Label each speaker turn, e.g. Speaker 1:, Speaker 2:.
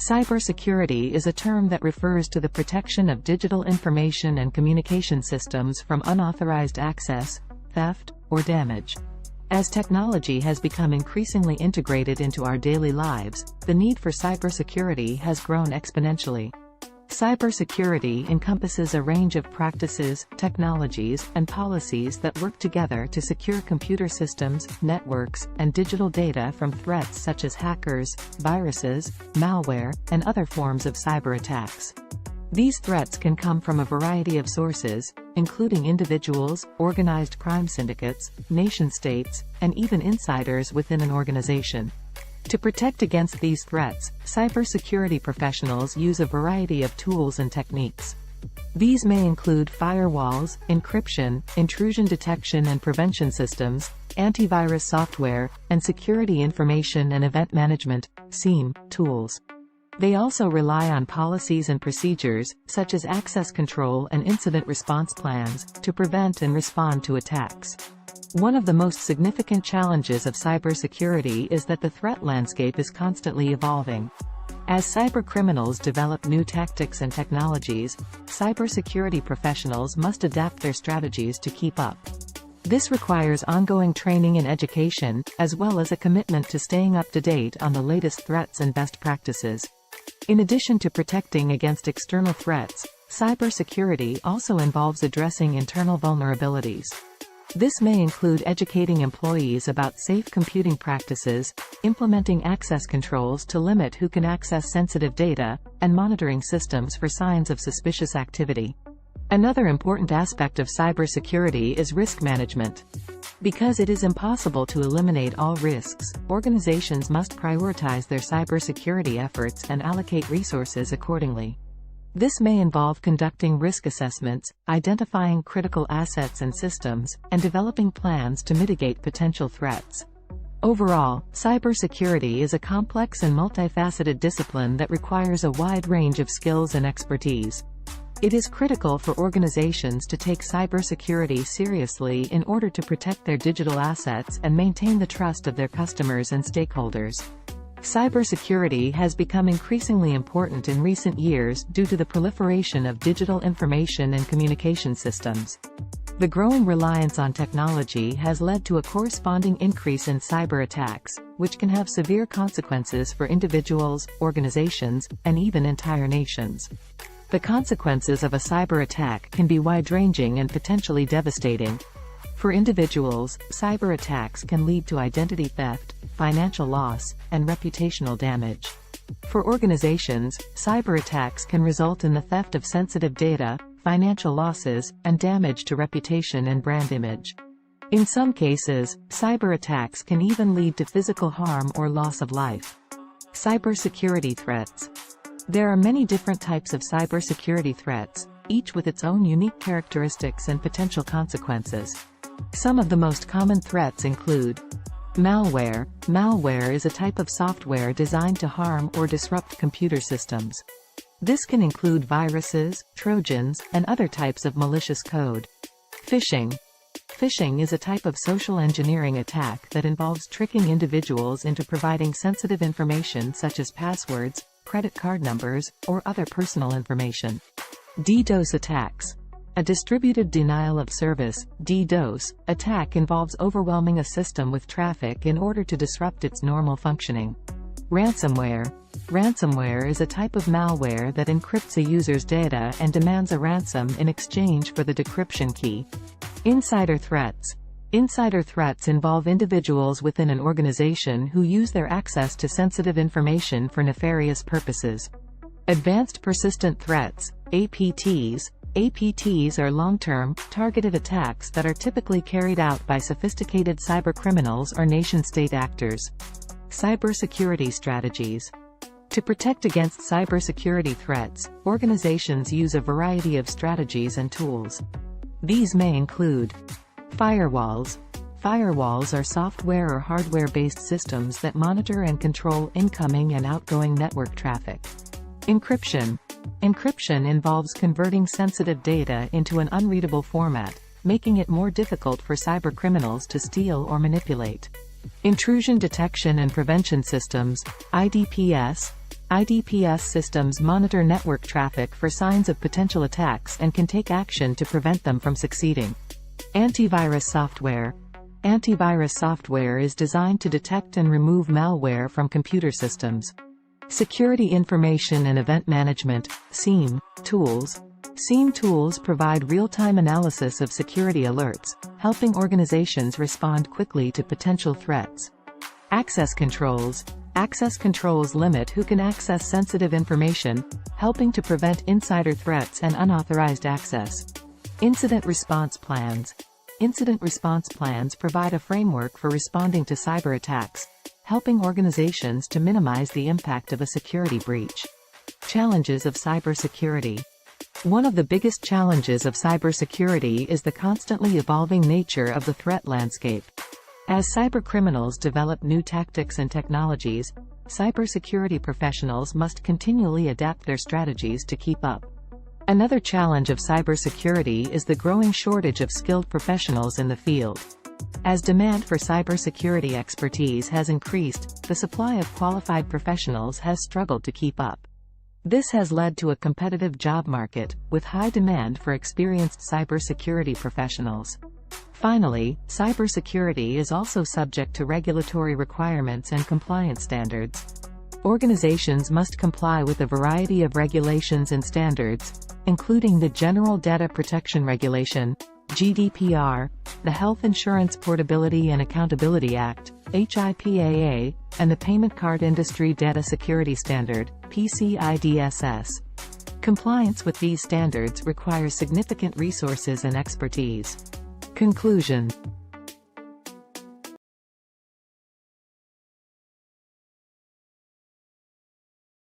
Speaker 1: Cybersecurity is a term that refers to the protection of digital information and communication systems from unauthorized access, theft, or damage. As technology has become increasingly integrated into our daily lives, the need for cybersecurity has grown exponentially. Cybersecurity encompasses a range of practices, technologies, and policies that work together to secure computer systems, networks, and digital data from threats such as hackers, viruses, malware, and other forms of cyber attacks. These threats can come from a variety of sources, including individuals, organized crime syndicates, nation-states, and even insiders within an organization. To protect against these threats, cybersecurity professionals use a variety of tools and techniques. These may include firewalls, encryption, intrusion detection and prevention systems, antivirus software, and security information and event management (SIEM) tools. They also rely on policies and procedures, such as access control and incident response plans, to prevent and respond to attacks. One of the most significant challenges of cybersecurity is that the threat landscape is constantly evolving. As cybercriminals develop new tactics and technologies, cybersecurity professionals must adapt their strategies to keep up. This requires ongoing training and education, as well as a commitment to staying up to date on the latest threats and best practices. In addition to protecting against external threats, cybersecurity also involves addressing internal vulnerabilities. This may include educating employees about safe computing practices, implementing access controls to limit who can access sensitive data, and monitoring systems for signs of suspicious activity. Another important aspect of cybersecurity is risk management. Because it is impossible to eliminate all risks, organizations must prioritize their cybersecurity efforts and allocate resources accordingly. This may involve conducting risk assessments, identifying critical assets and systems, and developing plans to mitigate potential threats. Overall, cybersecurity is a complex and multifaceted discipline that requires a wide range of skills and expertise. It is critical for organizations to take cybersecurity seriously in order to protect their digital assets and maintain the trust of their customers and stakeholders. Cybersecurity has become increasingly important in recent years due to the proliferation of digital information and communication systems. The growing reliance on technology has led to a corresponding increase in cyber attacks, which can have severe consequences for individuals, organizations, and even entire nations. The consequences of a cyber attack can be wide-ranging and potentially devastating. For individuals, cyber attacks can lead to identity theft, financial loss, and reputational damage. For organizations, cyber attacks can result in the theft of sensitive data, financial losses, and damage to reputation and brand image. In some cases, cyber attacks can even lead to physical harm or loss of life. Cybersecurity threats. There are many different types of cybersecurity threats, each with its own unique characteristics and potential consequences. Some of the most common threats include malware. Malware is a type of software designed to harm or disrupt computer systems. This can include viruses, trojans, and other types of malicious code. Phishing. Phishing is a type of social engineering attack that involves tricking individuals into providing sensitive information such as passwords, credit card numbers, or other personal information. DDoS attacks. A distributed denial of service (DDoS) attack involves overwhelming a system with traffic in order to disrupt its normal functioning. Ransomware. Ransomware is a type of malware that encrypts a user's data and demands a ransom in exchange for the decryption key. Insider threats. Insider threats involve individuals within an organization who use their access to sensitive information for nefarious purposes. Advanced persistent threats (APTs). APTs are long-term, targeted attacks that are typically carried out by sophisticated cybercriminals or nation-state actors. Cybersecurity strategies. To protect against cybersecurity threats, organizations use a variety of strategies and tools. These may include firewalls. Firewalls are software or hardware-based systems that monitor and control incoming and outgoing network traffic. Encryption. Encryption involves converting sensitive data into an unreadable format, making it more difficult for cybercriminals to steal or manipulate. Intrusion detection and prevention systems, IDPS. IDPS systems monitor network traffic for signs of potential attacks and can take action to prevent them from succeeding. Antivirus software. Antivirus software is designed to detect and remove malware from computer systems. Security information and event management, SIEM, tools. SIEM tools provide real-time analysis of security alerts, helping organizations respond quickly to potential threats. Access controls. Access controls limit who can access sensitive information, helping to prevent insider threats and unauthorized access. Incident response plans. Incident response plans provide a framework for responding to cyber attacks, helping organizations to minimize the impact of a security breach. Challenges of cybersecurity. One of the biggest challenges of cybersecurity is the constantly evolving nature of the threat landscape. As cybercriminals develop new tactics and technologies, cybersecurity professionals must continually adapt their strategies to keep up. Another challenge of cybersecurity is the growing shortage of skilled professionals in the field. As demand for cybersecurity expertise has increased, the supply of qualified professionals has struggled to keep up. This has led to a competitive job market, with high demand for experienced cybersecurity professionals. Finally, cybersecurity is also subject to regulatory requirements and compliance standards. Organizations must comply with a variety of regulations and standards, including the General Data Protection Regulation, GDPR, the Health Insurance Portability and Accountability Act, HIPAA, and the Payment Card Industry Data Security Standard, PCI-DSS. Compliance with these standards requires significant resources and expertise. Conclusion.